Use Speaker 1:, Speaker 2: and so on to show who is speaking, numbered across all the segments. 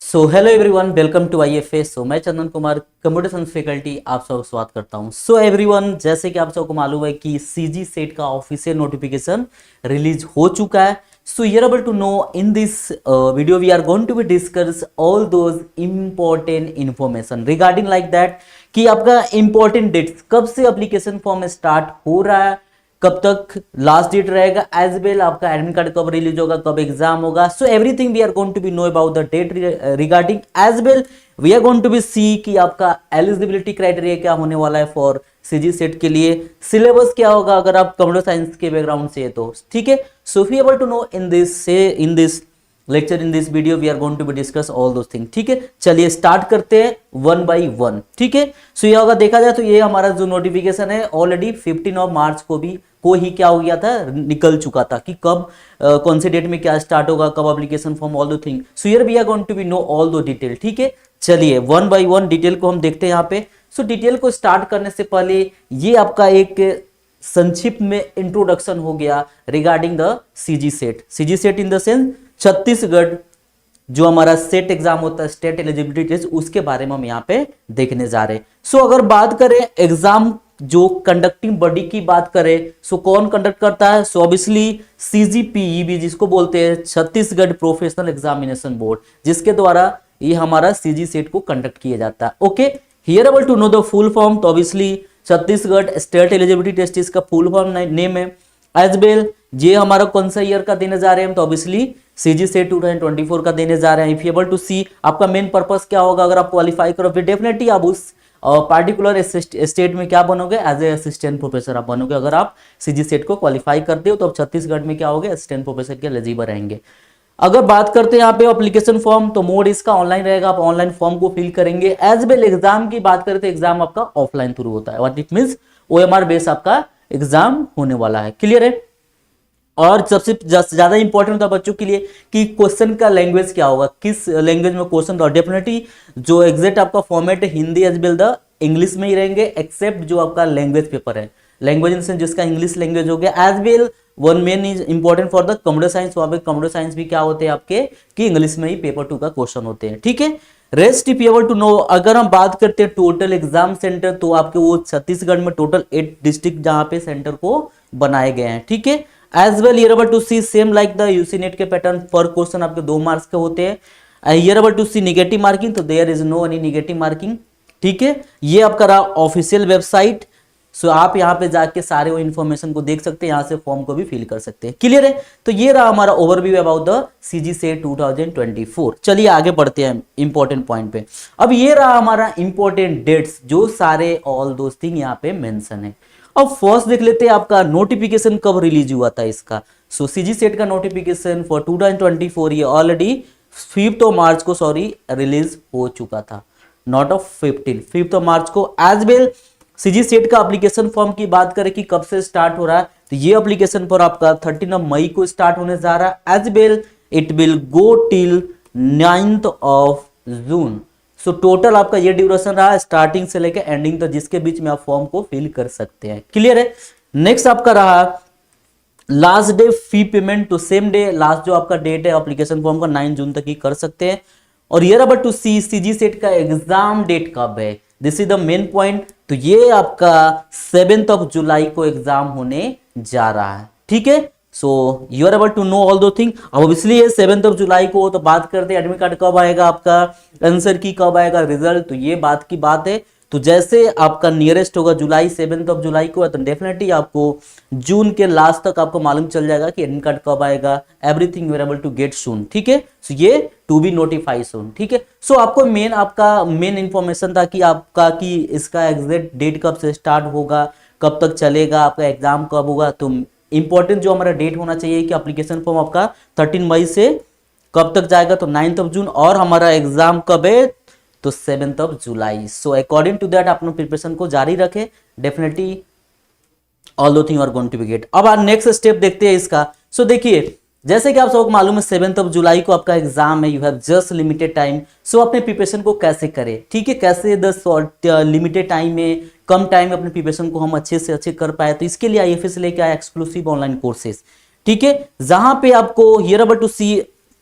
Speaker 1: So hello everyone, welcome to IFA. मैं Chandan Kumar, computer science faculty, आप सबका स्वागत करता हूं। सो एवरीवन, जैसे कि आप सबको मालूम है कि सीजी सेट का ऑफिशियल नोटिफिकेशन रिलीज हो चुका है। So you are able to know in this video we are going to be discuss all those important information regarding like that कि आपका इंपॉर्टेंट डेट्स कब से एप्लीकेशन फॉर्म स्टार्ट हो रहा है, कब तक लास्ट डेट रहेगा, एज वेल आपका एडमिट कार्ड कब रिलीज होगा, कब एग्जाम होगा। So everything we are going to be know about the date regarding, as well we are going to be see कि आपका एलिजिबिलिटी क्राइटेरिया क्या होने वाला है फॉर सीजी सेट के लिए, सिलेबस क्या होगा अगर आप कंप्यूटर साइंस के बैकग्राउंड से है तो ठीक है। So we able to know in this lecture, in this video we are going to be discuss all those thing. ठीक है, चलिए स्टार्ट करते हैं वन बाय वन। ठीक है, सो ये होगा, देखा जाए तो ये हमारा जो नोटिफिकेशन है ऑलरेडी 15 मार्च को ही क्या हो गया था, निकल चुका था कि कब कौन से डेट में क्या स्टार्ट होगा, कब application form, all those thing. So here we are going to be know all दो डिटेल। ठीक है, चलिए वन बाय वन डिटेल को हम देखते हैं यहाँ पे। सो डिटेल को स्टार्ट करने से पहले ये आपका एक संक्षिप्त में इंट्रोडक्शन हो गया regarding the CG set. CG set in the sense Chhattisgarh जो हमारा सेट एग्जाम होता है, स्टेट एलिजिबिलिटी टेस्ट, उसके बारे में हम यहाँ पे देखने जा रहे हैं। सो अगर बात करें एग्जाम जो कंडक्टिंग बॉडी की बात करें, सो कौन कंडक्ट करता है? सो ऑब्वियसली सीजीपीईबी जिसको बोलते हैं, छत्तीसगढ़ प्रोफेशनल एग्जामिनेशन बोर्ड, जिसके द्वारा ये हमारा सीजी सेट को कंडक्ट किया जाता है। Okay, here able to know the full form, तो obviously Chhattisgarh state eligibility test इसका फुल फॉर्म नेम है। एज वेल ये हमारा कौन सा ईयर का देने जा रहे हैं हम, तो ऑब्वियसली सीजी सेट 2024 का देने जा रहे हैं। इफ यू एबल टू सी आपका मेन पर्पस क्या होगा अगर आप क्वालिफाई करो, फिर डेफिनेटली आप उस पार्टिकुलर स्टेट में क्या बनोगे, एज ए असिस्टेंट प्रोफेसर आप बनोगे। अगर आप सीजी सेट को क्वालिफाई करते हो तो आप छत्तीसगढ़ में क्या होगे, असिस्टेंट प्रोफेसर के एलिजिबल रहेंगे। अगर बात करते हैं यहाँ पे एप्लीकेशन फॉर्म, तो मोड इसका ऑनलाइन रहेगा, आप ऑनलाइन फॉर्म को फिल करेंगे। एज वेल एग्जाम की बात करें तो एग्जाम आपका ऑफलाइन थ्रू होता है, what it means OMR base आपका एग्जाम होने वाला है। क्लियर है? और सबसे ज्यादा इंपॉर्टेंट होता है बच्चों के लिए कि क्वेश्चन का लैंग्वेज क्या होगा, किस लैंग्वेज में क्वेश्चन। और डेफिनेटली जो एग्जैक्ट आपका फॉर्मेट है, Hindi as well the English में ही रहेंगे, एक्सेप्ट जो आपका लैंग्वेज पेपर है, लैंग्वेज इन सेंस जिसका इंग्लिश लैंग्वेज हो गया। As well one main is important for the computer science, वहां पे कंप्यूटर साइंस भी क्या होते हैं आपके कि इंग्लिश में ही पेपर 2 का क्वेश्चन होते हैं। ठीक है, rest if you able to know, अगर हम बात करते हैं टोटल एग्जाम सेंटर, तो आपके वो छत्तीसगढ़ में टोटल 8 डिस्ट्रिक्ट जहां पे सेंटर को बनाए गए हैं। ठीक है, as well you're able to see same like the UC NET के पैटर्न, पर क्वेश्चन आपके 2 मार्क्स के होते हैं। You're able to see negative marking, तो there is no any negative marking. ठीक है, ये आपका रहा ऑफिशियल वेबसाइट। सो आप यहाँ पे जाके सारे वो इन्फॉर्मेशन को देख सकते हैं, यहाँ से फॉर्म को भी फिल कर सकते हैं। क्लियर है? तो ये रहा हमारा overview about the CG set 2024। चलिए आगे बढ़ते हैं इंपॉर्टेंट पॉइंट पे। अब ये रहा हमारा इंपॉर्टेंट डेट्स, जो सारे ऑल दोस थिंग यहाँ पे मेंशन है। अब फर्स्ट देख लेते हैं आपका नोटिफिकेशन कब रिलीज हुआ था इसका। सो सीजी सेट का नोटिफिकेशन फॉर 2024 ये ऑलरेडी 5 मार्च को रिलीज हो चुका था, नॉट ऑफ 5 मार्च को। एज वेल सीजी सेट का एप्लीकेशन फॉर्म की बात करें कि कब से स्टार्ट हो रहा है, तो ये एप्लीकेशन पर आपका 13 मई को स्टार्ट होने जा रहा है। As well it will go till 9th of June. So total आपका ये ड्यूरेशन रहा स्टार्टिंग से लेकर एंडिंग तक, जिसके बीच में आप फॉर्म को फिल कर सकते हैं। क्लियर है? नेक्स्ट आपका रहा लास्ट डे फी पेमेंट, तो सेम डे लास्ट जो आपका डेट है एप्लीकेशन फॉर्म का 9 जून तक ही कर सकते हैं। और ये about to see CG SET का एग्जाम डेट कब है, this is the main point. तो ये आपका 7 जुलाई को एग्जाम होने जा रहा है। ठीक है, so you are able to know all those thing. अब ऑब्वियसली ये 7 जुलाई को, तो बात करते हैं एडमिट कार्ड कब आएगा, आपका आंसर की कब आएगा, रिजल्ट, तो ये बात की बात है। तो जैसे आपका नियरेस्ट होगा जुलाई, 7 जुलाई को है, तो डेफिनेटली आपको जून के लास्ट तक आपको मालूम चल जाएगा कि एडमिट कार्ड कब आएगा। Everything you are able to get soon. ठीक है, सो ये टू बी नोटिफाई सून। ठीक है, सो आपको मेन इंफॉर्मेशन था कि आपका कि इसका एग्जैक्ट डेट कब से स्टार्ट होगा, कब तक चलेगा, आपका एग्जाम कब होगा। तो इंपॉर्टेंट जो हमारा डेट होना चाहिए कि एप्लीकेशन फॉर्म आपका 13 मई से कब तक जाएगा, तो 9th जून, और हमारा एग्जाम कब है, तो 7 जुलाई। सो अकॉर्डिंग टू दैट अपना प्रिपरेशन को जारी रखें, definitely all those thing are going to be get. अब नेक्स्ट स्टेप देखते हैं इसका। सो देखिए, जैसे कि आप सबको मालूम है 7 जुलाई को आपका एग्जाम है, you have just limited time. So अपने प्रिपरेशन को कैसे करें, ठीक है, कैसे लिमिटेड टाइम में, कम टाइम में अपने प्रिपरेशन को हम अच्छे से अच्छे कर पाए, तो इसके लिए आईएफए से लेकर आए एक्सक्लूसिव ऑनलाइन कोर्सेज। ठीक है, जहां पे आपको हियर अबाउट टू सी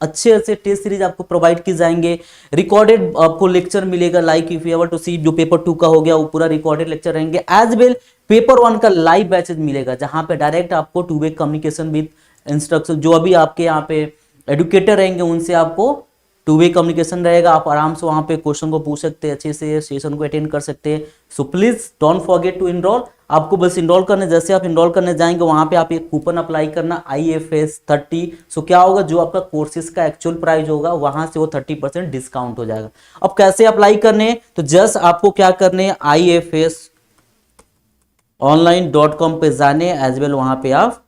Speaker 1: अच्छे अच्छे टेस्ट सीरीज आपको प्रोवाइड की जाएंगे। रिकॉर्डेड आपको लेक्चर मिलेगा, like if you ever to see जो पेपर 2 का हो गया वो पूरा रिकॉर्डेड लेक्चर रहेंगे। एज वेल पेपर 1 का लाइव बैचेज मिलेगा, जहां पे डायरेक्ट आपको 2 वे कम्युनिकेशन विद इंस्ट्रक्शन, जो अभी आपके यहाँ पे एडुकेटर रहेंगे उनसे आपको 2 वे कम्युनिकेशन रहेगा। आप आराम से वहां पे क्वेश्चन को पूछ सकते हैं, अच्छे से सेशन को अटेंड कर सकते हैं। So please don't forget to enroll. आपको बस इनरोल करने, जैसे आप इनरोल करने जाएंगे वहां पे आप एक कूपन अप्लाई करना IFS30। सो क्या होगा, जो आपका कोर्सेज का एक्चुअल प्राइस होगा वहां से वो 30% डिस्काउंट हो जाएगा। अब कैसे अप्लाई करने, तो जस्ट आपको क्या करने, ifsonline.com पे जाने, एज वेल वहां पे आप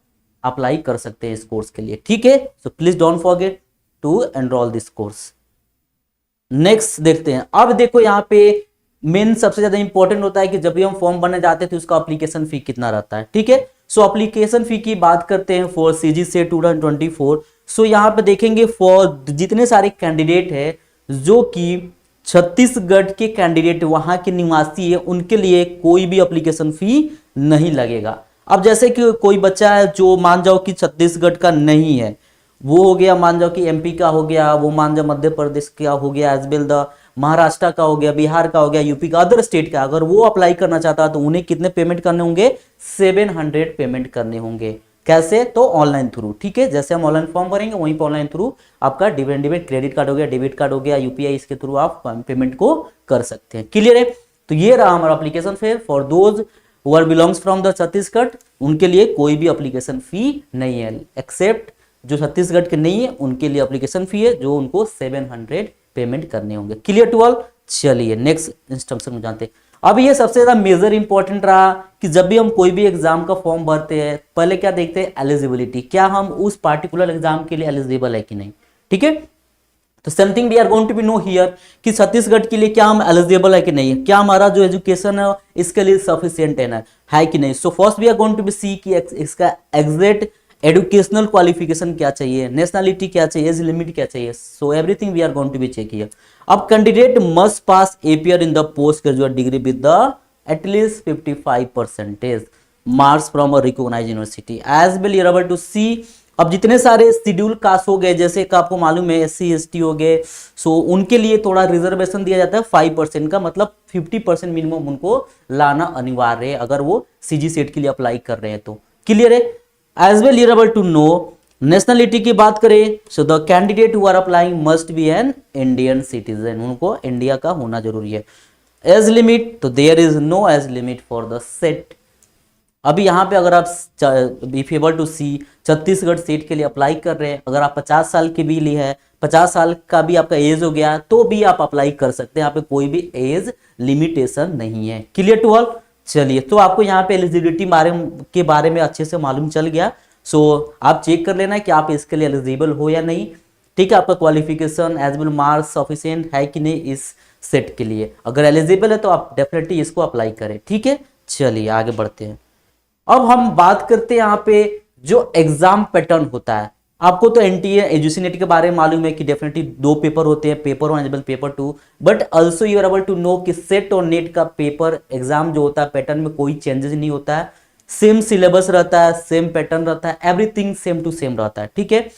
Speaker 1: अप्लाई कर सकते हैं इस कोर्स के लिए, ठीक है। So please don't forget to enroll this course. Next देखते हैं। अब देखो यहाँ पे मेन सबसे ज्यादा इंपॉर्टेंट होता है कि जब भी हम फॉर्म भरने जाते हैं तो उसका एप्लीकेशन फी कितना रहता है, ठीक है। सो एप्लीकेशन फी की बात करते हैं फॉर CG सेट 2024। सो यहाँ पे देखेंगे फॉर जितने सारे कैंडिडेट है जो कि छत्तीसगढ़ के कैंडिडेट वहां के निवासी है, उनके लिए कोई भी एप्लीकेशन फी नहीं लगेगा। अब जैसे कि कोई बच्चा है जो मान जाओ कि छत्तीसगढ़ का नहीं है, वो हो गया, मान जाओ कि MP का हो गया, वो मान जाओ मध्य प्रदेश का हो गया, एज वेल द महाराष्ट्र का हो गया, बिहार का हो गया, यूपी का, अदर स्टेट का, अगर वो अप्लाई करना चाहता है तो उन्हें कितने पेमेंट करने होंगे, 700 पेमेंट करने होंगे। कैसे, तो ऑनलाइन थ्रू, ठीक है। जैसे हम ऑनलाइन फॉर्म भरेंगे वहीं पर ऑनलाइन थ्रू आपका डिविडेंड क्रेडिट कार्ड हो गया, डेबिट कार्ड हो गया, UPI, इसके थ्रू आप पेमेंट को कर सकते हैं। क्लियर है। तो ये रहा हमारा application fee for those who are belongs from the Chhattisgarh. उनके लिए कोई भी एप्लीकेशन फी नहीं है, एक्सेप्ट जो छत्तीसगढ़ के नहीं है उनके लिए एप्लीकेशन फी है, जो उनको 700 पेमेंट करने होंगे। Clear to all. चलिए नेक्स्ट इंस्ट्रक्शन में जानते हैं। अब ये सबसे ज्यादा मेजर इंपॉर्टेंट रहा कि जब भी हम कोई भी एग्जाम का फॉर्म भरते हैं पहले क्या देखते हैं, एलिजिबिलिटी, क्या हम उस पार्टिकुलर एग्जाम के लिए एलिजिबल है कि नहीं, ठीक है। तो something we are going to be know here कि छत्तीसगढ़ के लिए क्या हम एलिजिबल है कि नहीं, क्या हमारा जो एजुकेशन है इसके लिए सफिशिएंट है कि नहीं। So first we are going to be see कि इसका एग्जैक्ट एजुकेशनल क्वालिफिकेशन क्या चाहिए, नेशनलिटी क्या चाहिए, एज लिमिट क्या चाहिए। So everything we are going to be check here. अब candidate must pass APR in the post graduate degree with the at least 55% marks from a recognised university as well. You are able to see. अब जितने सारे schedule caste हो गए, जैसे कि आपको मालूम है SC ST हो गए, सो उनके लिए थोड़ा रिजर्वेशन दिया जाता है 5% का, मतलब 50% मिनिमम उनको लाना अनिवार्य है अगर वो CG सेट के लिए अप्लाई कर रहे हैं तो। क्लियर है। As well you are able to know nationality की बात करें, so the candidate who are applying must be an Indian citizen, उनको इंडिया का होना जरूरी है। एज लिमिट, तो there is no age limit for the SET. अभी यहाँ पे अगर आप if able to see Chhattisgarh SET के लिए अप्लाई कर रहे हैं, अगर आप 50 साल के भी लिए है, 50 साल का भी आपका एज हो गया तो भी आप अप्लाई कर सकते हैं, यहाँ पे कोई भी एज लिमिटेशन नहीं है। Clear to all. चलिए, तो आपको यहाँ पे एलिजिबिलिटी के बारे में अच्छे से मालूम चल गया। सो आप चेक कर लेना कि आप इसके लिए एलिजिबल हो या नहीं, ठीक है। आपका qualification as well marks sufficient है कि नहीं इस सेट के लिए। अगर एलिजिबल है तो आप डेफिनेटली इसको अप्लाई करें, ठीक है। चलिए आगे बढ़ते हैं। अब हम बात करते हैं यहाँ पे जो एग्जाम पैटर्न होता है। आपको तो NTA एजुकेशन के बारे में मालूम है कि डेफिनेटली 2 पेपर होते हैं, paper 1 as well paper 2, but also you are able to know कि सेट और नेट का पेपर एग्जाम जो होता है पैटर्न में कोई चेंजेस नहीं होता है, सेम सिलेबस रहता है, सेम पैटर्न रहता है, एवरीथिंग सेम टू सेम रहता है, ठीक है।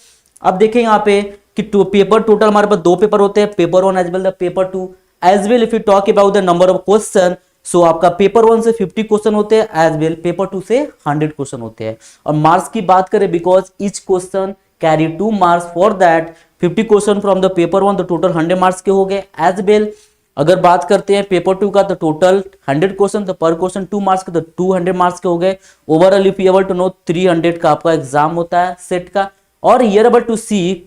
Speaker 1: अब देखें यहाँ पे कि पेपर टोटल हमारे पास 2 पेपर होते हैं, paper 1 as well the paper 2। As well if you talk about the number of question, so आपका पेपर 1 से 50 क्वेश्चन होते हैं, एज वेल पेपर 2 से 100 क्वेश्चन होते हैं। और मार्क्स की बात करें, because each question carry 2 marks, for that 50 question from the paper 1 तो टोटल 100 मार्क्स के हो गए। एज वेल अगर बात करते हैं पेपर 2 का तो टोटल 100 क्वेश्चन, तो पर क्वेश्चन 2 मार्क्स के, तो 200 मार्क्स के हो गए। Overall if you able to know 300 का आपका एग्जाम होता है सेट का। और you are able to see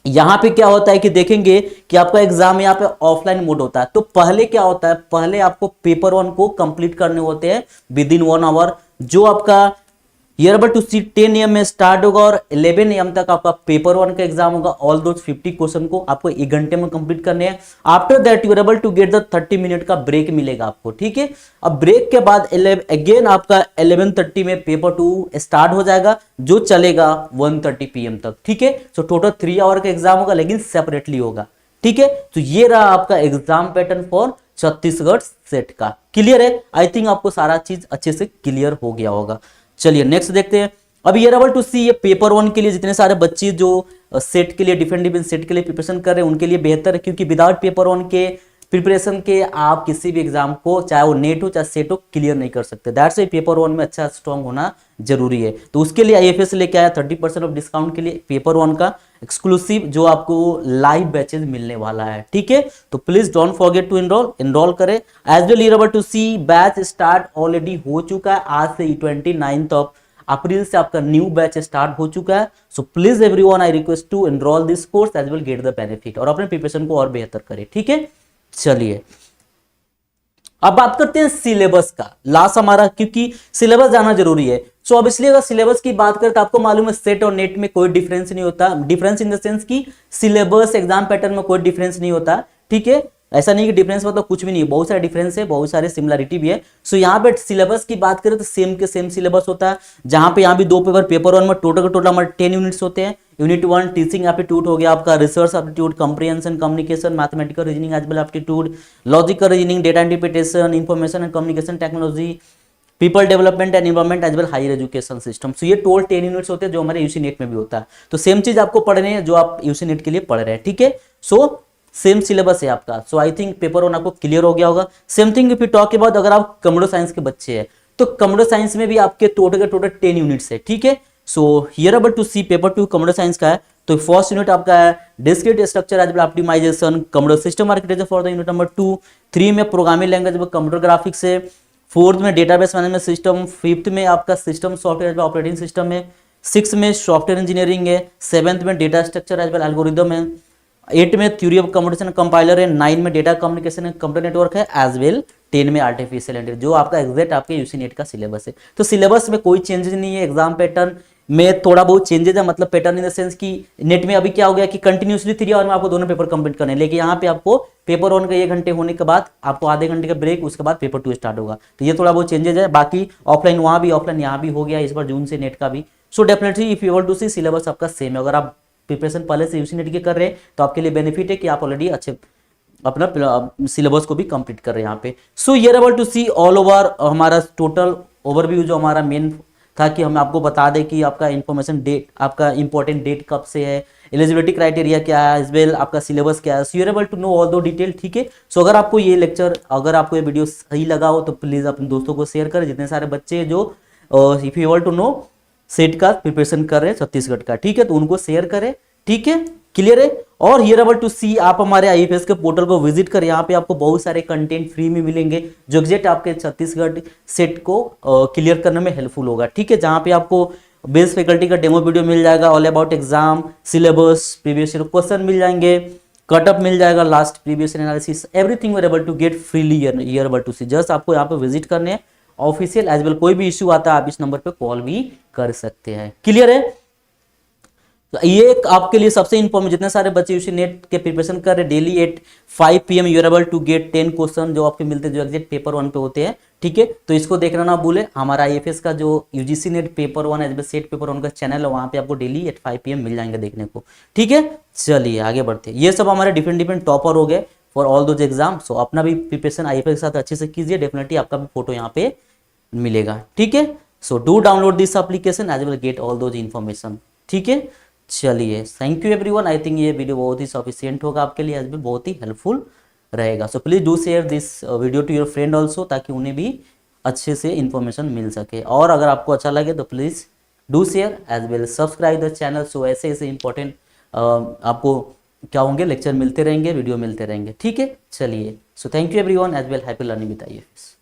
Speaker 1: यहाँ पे क्या होता है कि देखेंगे कि आपका एग्जाम यहाँ पे ऑफलाइन मोड होता है। तो पहले क्या होता है, पहले आपको पेपर 1 को कंप्लीट करने होते हैं विद इन 1 आवर, जो आपका you are able to see 10 AM में स्टार्ट होगा और 11 AM तक आपका पेपर 1 का एग्जाम होगा। ऑल दोज 50 क्वेश्चन को आपको 1 घंटे में कंप्लीट करने हैं। After that you are able to get the 30 minute का ब्रेक मिलेगा आपको, ठीक है। अब ब्रेक के बाद अगेन आपका 11:30 में पेपर 2 स्टार्ट हो जाएगा, जो चलेगा 1:30 PM तक, ठीक है। सो टोटल 3 आवर का एग्जाम होगा, लेकिन सेपरेटली होगा, ठीक है। तो ये रहा आपका exam pattern for Chhattisgarh set का। क्लियर है। आई थिंक आपको सारा चीज अच्छे से क्लियर हो गया होगा। चलिए नेक्स्ट देखते हैं। अब यूर एबल टू सी ये पेपर वन के लिए जितने सारे बच्चे जो सेट के लिए डिफरेंट सेट के लिए प्रिपरेशन कर रहे हैं उनके लिए बेहतर है, क्योंकि विदाउट पेपर वन के प्रिपरेशन के आप किसी भी एग्जाम को, चाहे वो नेट हो चाहे सेट हो, क्लियर नहीं कर सकते। दैट्स वाई पेपर वन में अच्छा स्ट्रांग होना जरूरी है। तो उसके लिए आईएफएस लेके आया 30% ऑफ डिस्काउंट के लिए पेपर वन का एक्सक्लूसिव, जो आपको लाइव बैचेज मिलने वाला है। ठीक है, तो please don't forget to enrol करें। As well you're able to see batch start already हो चुका है, आज से 29 ऑफ अप्रैल से आपका न्यू बैच स्टार्ट हो चुका है। So please everyone I request to enroll this course as well get the benefit, और अपने प्रिपरेशन को और बेहतर करें। ठीक है, चलिए अब बात करते हैं सिलेबस का, लास्ट हमारा, क्योंकि सिलेबस जाना जरूरी है। सो अब इसलिए अगर सिलेबस की बात करें तो आपको मालूम है सेट और नेट में कोई डिफरेंस नहीं होता। डिफरेंस इन द सेंस की सिलेबस एग्जाम पैटर्न में कोई डिफरेंस नहीं होता। ठीक है, ऐसा नहीं कि डिफरेंस मतलब कुछ भी नहीं है, बहुत सारे डिफरेंस है, बहुत सारे सिमिलरिटी भी है। सो यहाँ पे सिलेबस की बात करें तो सेम के सेम सिलेबस होता है, जहां पे यहाँ भी दो पेपर वन में टोटल का टोटल हमारे 10 यूनिट्स होते हैं। यूनिट 1 टीचिंग एप्टीट्यूड हो गया आपका, research aptitude, comprehension, communication, mathematical reasoning as well aptitude, logical reasoning, data interpretation, information and communication technology, people development and environment as well higher education system. So ये total 10 units होते हैं जो हमारे UC net में भी होता है। तो सेम चीज आपको पढ़ने है जो आप यूसी नेट के लिए पढ़ रहे हैं। ठीक है, सो सेम सिलेबस है आपका। सो आई थिंक पेपर वन आपको क्लियर हो गया होगा। Same thing if you talk about, अगर आप कंप्यूटर साइंस के बच्चे हैं तो कंप्यूटर साइंस में भी आपके टोटल 10 यूनिट्स है। ठीक है, so here able to see paper 2 computer science का है। तो फर्स्ट यूनिट आपका है discrete structure as well optimization, computer system architecture for the unit number 2। 3 में प्रोग्रामिंग लैंग्वेज कंप्यूटर ग्राफिक्स है। 4th में डेटाबेस मैनेजमेंट सिस्टम। 5th में आपका सिस्टम सॉफ्टवेयर ऑपरेटिंग सिस्टम है। 6th में सॉफ्टवेयर इंजीनियरिंग है। 7th में data structure as well algorithm है। 8 में थ्योरी ऑफ कंप्यूटेशन कंपाइलर है। 9 में data communication and computer network है एज वेल। 10 में आर्टिफिशियल इंटेलिजेंस, जो आपका एग्जैक्ट आपके यूसी नेट का सिलेबस है। तो सिलेबस में कोई चेंजेस नहीं है। एग्जाम पैटर्न में थोड़ा बहुत चेंजेस है, मतलब पैटर्न इन द सेंस कि नेट में अभी क्या हो गया कि कंटिन्यूसली 3 आवर में आपको दोनों पेपर कंप्लीट करने हैं, लेकिन यहाँ पे आपको पेपर वन का 1 घंटे होने के बाद आपको आधे घंटे का ब्रेक, उसके बाद पेपर 2 स्टार्ट होगा। तो ये थोड़ा बहुत चेंजेस है। बाकी ऑफलाइन वहाँ भी, ऑफलाइन यहाँ भी हो गया इस बार जून से नेट का भी। So definitely if you want to see syllabus आपका सेम है। अगर आप प्रिपरेशन पहले से यूसी नेट के कर रहे हैं तो आपके लिए बेनिफिट है कि आप ऑलरेडी अच्छे अपना सिलेबस को भी कंप्लीट कर रहे हैं यहाँ पे। So you're able to see all over हमारा टोटल ओवरव्यू जो हमारा मेन था कि हम आपको बता दें कि आपका इन्फॉर्मेशन डेट, आपका इंपॉर्टेंट डेट कब से है, एलिजिबिलिटी क्राइटेरिया क्या है, एज वेल आपका सिलेबस क्या है। So you're able to know all दो डिटेल। ठीक है, सो अगर आपको ये लेक्चर, अगर आपको ये वीडियो सही लगा हो तो प्लीज अपने दोस्तों को शेयर करें, जितने सारे बच्चे जो if you able to know SET का प्रिपरेशन कर रहे हैं छत्तीसगढ़ का। ठीक है, तो उनको शेयर करें। ठीक है, क्लियर है। और हियर एबल टू सी आप हमारे आईएफएस के पोर्टल को विजिट कर, यहाँ पे आपको बहुत सारे कंटेंट फ्री में मिलेंगे जो एग्जैक्ट आपके छत्तीसगढ़ सेट को क्लियर करने में हेल्पफुल होगा। ठीक है, जहाँ पे आपको बेस्ट फैकल्टी का डेमो वीडियो मिल जाएगा, all about exam, syllabus, previous year question मिल जाएंगे, कटअप मिल जाएगा, last previous analysis, everything you're able to get freely here able to see. Just आपको यहाँ पे विजिट करने हैं ऑफिशियल। एज वेल कोई भी इश्यू आता है आप इस नंबर पे कॉल भी कर सकते हैं। क्लियर है। तो ये आपके लिए सबसे इंपॉर्टेंट, जितने सारे बच्चे यूसी नेट के प्रिपरेशन कर रहे हैं daily at 5 PM you're able to get 10 question जो आपके मिलते हैं, जो एग्जैक्ट पेपर वन पे होते हैं। ठीक है, तो इसको देखना ना भूले। हमारा आईएफएस का जो UGC NET paper one as SET paper one का चैनल है, वहां पे आपको डेली एट 5 PM मिल जाएंगे देखने को। ठीक है, चलिए आगे बढ़ते हैं। ये सब हमारे डिफरेंट टॉपर हो गए फॉर ऑल दोज एग्जाम। सो अपना भी प्रिपरेशन आईएफएस के साथ अच्छे से कीजिए, डेफिनेटली आपका भी फोटो यहाँ पे मिलेगा। ठीक है, so do download this application as well get all those information. ठीक है, चलिए thank you everyone. I think ये वीडियो बहुत ही सफिशिएंट होगा आपके लिए, आज भी बहुत ही हेल्पफुल रहेगा। So please do share this video to your friend also, ताकि उन्हें भी अच्छे से इन्फॉर्मेशन मिल सके। और अगर आपको अच्छा लगे तो please do share as well subscribe the channel. So ऐसे ऐसे इंपॉर्टेंट आपको क्या होंगे, लेक्चर मिलते रहेंगे, वीडियो मिलते रहेंगे। ठीक है, चलिए। So thank you everyone as well, happy learning with IFS.